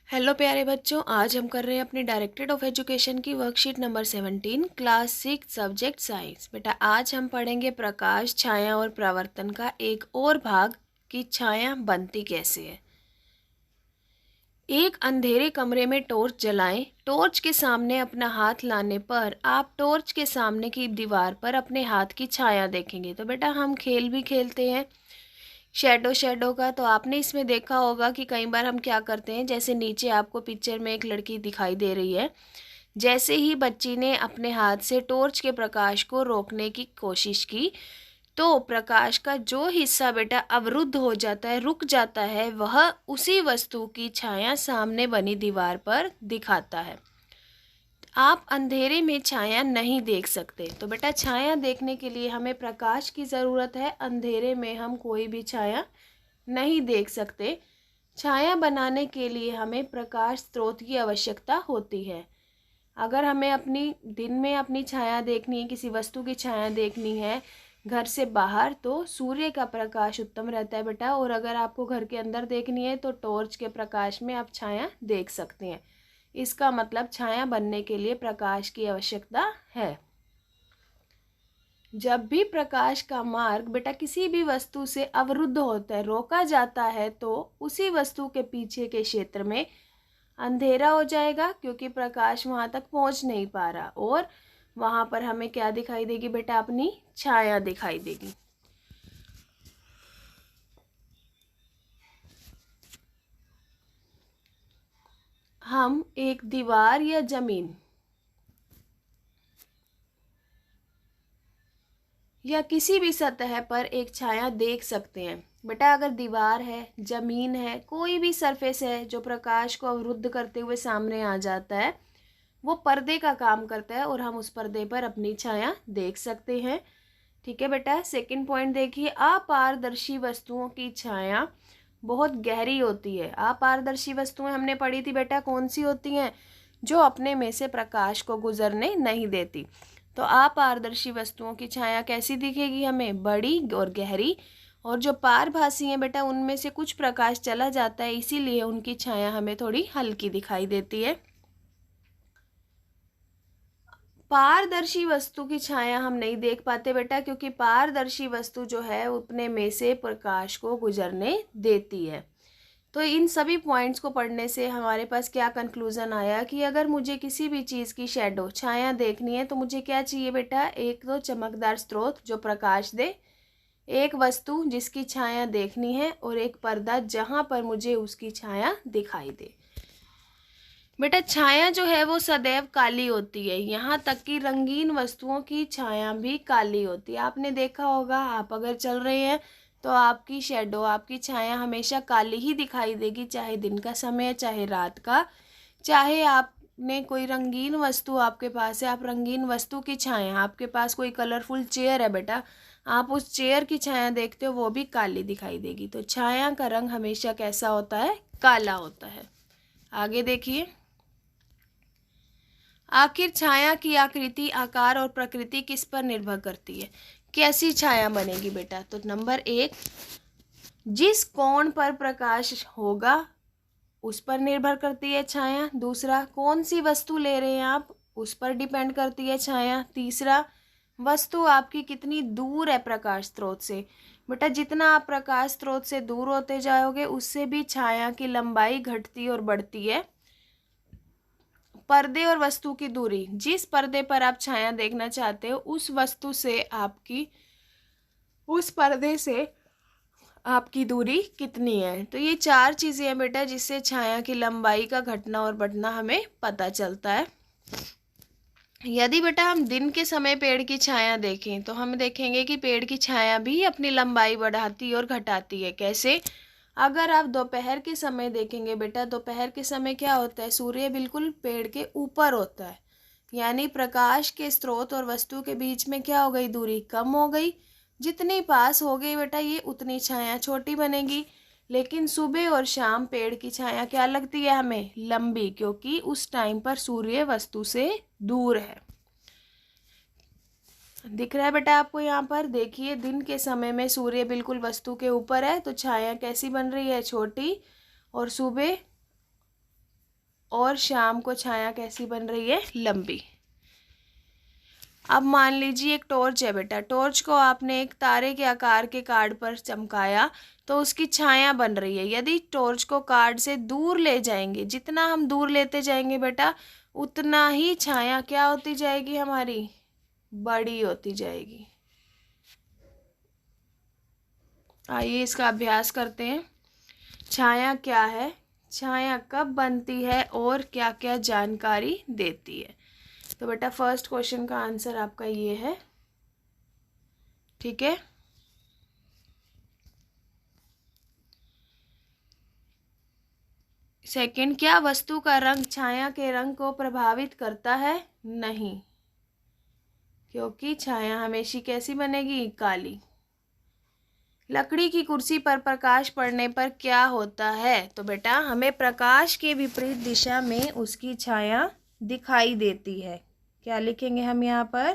Hello प्यारे बच्चों, आज हम कर रहे हैं अपनी डायरेक्टरेट ऑफ एजुकेशन की worksheet number 17 class 6 subject science. बेटा आज हम पढ़ेंगे प्रकाश, छाया और परावर्तन का एक और भाग कि छाया बनती कैसे है। एक अंधेरे कमरे में टॉर्च जलाएं। टॉर्च के सामने अपना हाथ लाने पर आप टॉर्च के सामने की दीवार पर अपने हाथ की छाया देखेंगे। तो बेटा हम खेल भी खेलते हैं शेडो का। तो आपने इसमें देखा होगा कि कई बार हम क्या करते हैं, जैसे नीचे आपको पिक्चर में एक लड़की दिखाई दे रही है। जैसे ही बच्ची ने अपने हाथ से टॉर्च के प्रकाश को रोकने की कोशिश की तो प्रकाश का जो हिस्सा बेटा अवरुद्ध हो जाता है, रुक जाता है, वह उसी वस्तु की छाया सामने बनी दीवार पर दिखाता है। आप अंधेरे में छाया नहीं देख सकते। तो बेटा छाया देखने के लिए हमें प्रकाश की ज़रूरत है। अंधेरे में हम कोई भी छाया नहीं देख सकते। छाया बनाने के लिए हमें प्रकाश स्रोत की आवश्यकता होती है। अगर हमें अपनी दिन में अपनी छाया देखनी है, किसी वस्तु की छाया देखनी है घर से बाहर, तो सूर्य का प्रकाश उत्तम रहता है बेटा। और अगर आपको घर के अंदर देखनी है तो टॉर्च के प्रकाश में आप छाया देख सकते हैं। इसका मतलब छाया बनने के लिए प्रकाश की आवश्यकता है। जब भी प्रकाश का मार्ग बेटा किसी भी वस्तु से अवरुद्ध होता है, रोका जाता है, तो उसी वस्तु के पीछे के क्षेत्र में अंधेरा हो जाएगा क्योंकि प्रकाश वहां तक पहुंच नहीं पा रहा। और वहां पर हमें क्या दिखाई देगी बेटा? अपनी छाया दिखाई देगी। हम एक दीवार या जमीन या किसी भी सतह पर एक छाया देख सकते हैं। बेटा अगर दीवार है, जमीन है, कोई भी सरफेस है जो प्रकाश को अवरुद्ध करते हुए सामने आ जाता है, वो पर्दे का काम करता है और हम उस पर्दे पर अपनी छाया देख सकते हैं। ठीक है बेटा। सेकंड पॉइंट देखिए, अपारदर्शी वस्तुओं की छाया बहुत गहरी होती है। अपारदर्शी वस्तुएं हमने पढ़ी थी बेटा, कौन सी होती हैं? जो अपने में से प्रकाश को गुजरने नहीं देती। तो अपारदर्शी वस्तुओं की छाया कैसी दिखेगी हमें? बड़ी और गहरी। और जो पारभासी हैं बेटा, उनमें से कुछ प्रकाश चला जाता है, इसीलिए उनकी छाया हमें थोड़ी हल्की दिखाई देती है। पारदर्शी वस्तु की छाया हम नहीं देख पाते बेटा, क्योंकि पारदर्शी वस्तु जो है अपने में से प्रकाश को गुजरने देती है। तो इन सभी पॉइंट्स को पढ़ने से हमारे पास क्या कंक्लूजन आया कि अगर मुझे किसी भी चीज़ की शेडो, छाया देखनी है, तो मुझे क्या चाहिए बेटा? एक तो चमकदार स्रोत जो प्रकाश दे, एक वस्तु जिसकी छाया देखनी है, और एक पर्दा जहां पर मुझे उसकी छाया दिखाई दे। बेटा छाया जो है वो सदैव काली होती है, यहाँ तक कि रंगीन वस्तुओं की छाया भी काली होती है। आपने देखा होगा, आप अगर चल रहे हैं तो आपकी शेडो, आपकी छाया हमेशा काली ही दिखाई देगी, चाहे दिन का समय चाहे रात का। चाहे आपने कोई रंगीन वस्तु आपके पास है, आप रंगीन वस्तु की छाया, आपके पास कोई कलरफुल चेयर है बेटा, आप उस चेयर की छाया देखते हो, वो भी काली दिखाई देगी। तो छाया का रंग हमेशा कैसा होता है? काला होता है। आगे देखिए, आखिर छाया की आकृति, आकार और प्रकृति किस पर निर्भर करती है? कैसी छाया बनेगी बेटा? तो नंबर 1, जिस कोण पर प्रकाश होगा उस पर निर्भर करती है छाया। दूसरा, कौन सी वस्तु ले रहे हैं आप, उस पर डिपेंड करती है छाया। तीसरा, वस्तु आपकी कितनी दूर है प्रकाश स्रोत से। बेटा जितना आप प्रकाश स्रोत से दूर होते जाओगे उससे भी छाया की लंबाई घटती और बढ़ती है। पर्दे और वस्तु की दूरी, जिस पर्दे पर आप छाया देखना चाहते हो उस वस्तु से आपकी, उस पर्दे से आपकी दूरी कितनी है। तो ये 4 चीज़ें हैं बेटा जिससे छाया की लंबाई का घटना और बढ़ना हमें पता चलता है। यदि बेटा हम दिन के समय पेड़ की छाया देखें तो हम देखेंगे कि पेड़ की छाया भी अपनी लंबाई बढ़ाती और घटाती है। कैसे? अगर आप दोपहर के समय देखेंगे बेटा, दोपहर के समय क्या होता है? सूर्य बिल्कुल पेड़ के ऊपर होता है, यानी प्रकाश के स्रोत और वस्तु के बीच में क्या हो गई? दूरी कम हो गई। जितनी पास हो गई बेटा ये उतनी छाया छोटी बनेगी। लेकिन सुबह और शाम पेड़ की छाया क्या लगती है हमें? लंबी, क्योंकि उस टाइम पर सूर्य वस्तु से दूर है। दिख रहा है बेटा आपको? यहाँ पर देखिए, दिन के समय में सूर्य बिल्कुल वस्तु के ऊपर है तो छाया कैसी बन रही है? छोटी। और सुबह और शाम को छाया कैसी बन रही है, लंबी। अब मान लीजिए एक टॉर्च है बेटा, टॉर्च को आपने एक तारे के आकार के कार्ड पर चमकाया तो उसकी छाया बन रही है। यदि टॉर्च को कार्ड से दूर ले जाएंगे, जितना हम दूर लेते जाएंगे बेटा उतना ही छाया क्या होती जाएगी, हमारी बड़ी होती जाएगी। आइए इसका अभ्यास करते हैं। छाया क्या है, छाया कब बनती है और क्या क्या जानकारी देती है। तो बेटा फर्स्ट क्वेश्चन का आंसर आपका ये है, ठीक है। सेकंड, क्या वस्तु का रंग छाया के रंग को प्रभावित करता है, नहीं, क्योंकि छाया हमेशा कैसी बनेगी, काली। लकड़ी की कुर्सी पर प्रकाश पड़ने पर क्या होता है, तो बेटा हमें प्रकाश के विपरीत दिशा में उसकी छाया दिखाई देती है। क्या लिखेंगे हम यहाँ पर,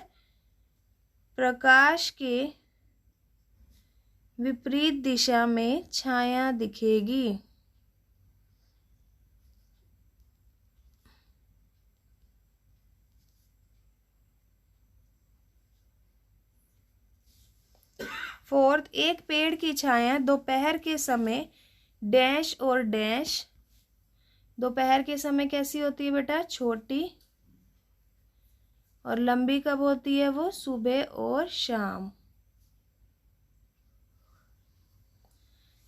प्रकाश के विपरीत दिशा में छाया दिखेगी। फोर्थ, एक पेड़ की छाया दोपहर के समय डैश और डैश, दोपहर के समय कैसी होती है बेटा, छोटी, और लंबी कब होती है, वो सुबह और शाम।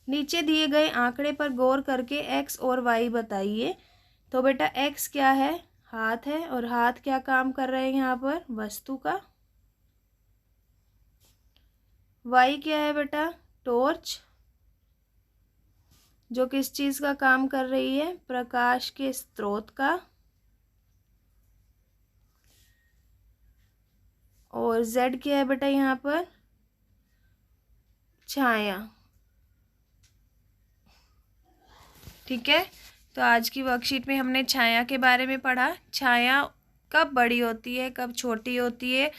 नीचे दिए गए आंकड़े पर गौर करके एक्स और वाई बताइए। तो बेटा एक्स क्या है, हाथ है, और हाथ क्या काम कर रहे हैं यहाँ पर, वस्तु का। वाई क्या है बेटा, टॉर्च, जो किस चीज का काम कर रही है, प्रकाश के स्रोत का। और जेड क्या है बेटा यहाँ पर, छाया, ठीक है। तो आज की वर्कशीट में हमने छाया के बारे में पढ़ा। छाया कब बड़ी होती है, कब छोटी होती है,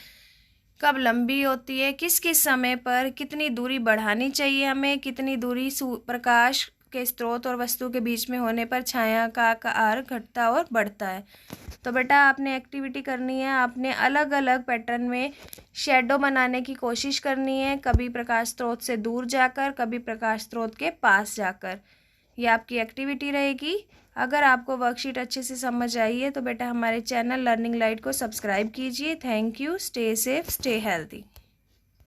कब लंबी होती है, किस किस समय पर कितनी दूरी बढ़ानी चाहिए हमें, कितनी दूरी प्रकाश के स्रोत और वस्तु के बीच में होने पर छाया का आकार घटता और बढ़ता है। तो बेटा आपने एक्टिविटी करनी है, आपने अलग अलग पैटर्न में शेडो बनाने की कोशिश करनी है, कभी प्रकाश स्रोत से दूर जाकर, कभी प्रकाश स्रोत के पास जाकर। ये आपकी एक्टिविटी रहेगी। अगर आपको वर्कशीट अच्छे से समझ आई है तो बेटा हमारे चैनल लर्निंग लाइट को सब्सक्राइब कीजिए। Thank you, stay safe, stay healthy.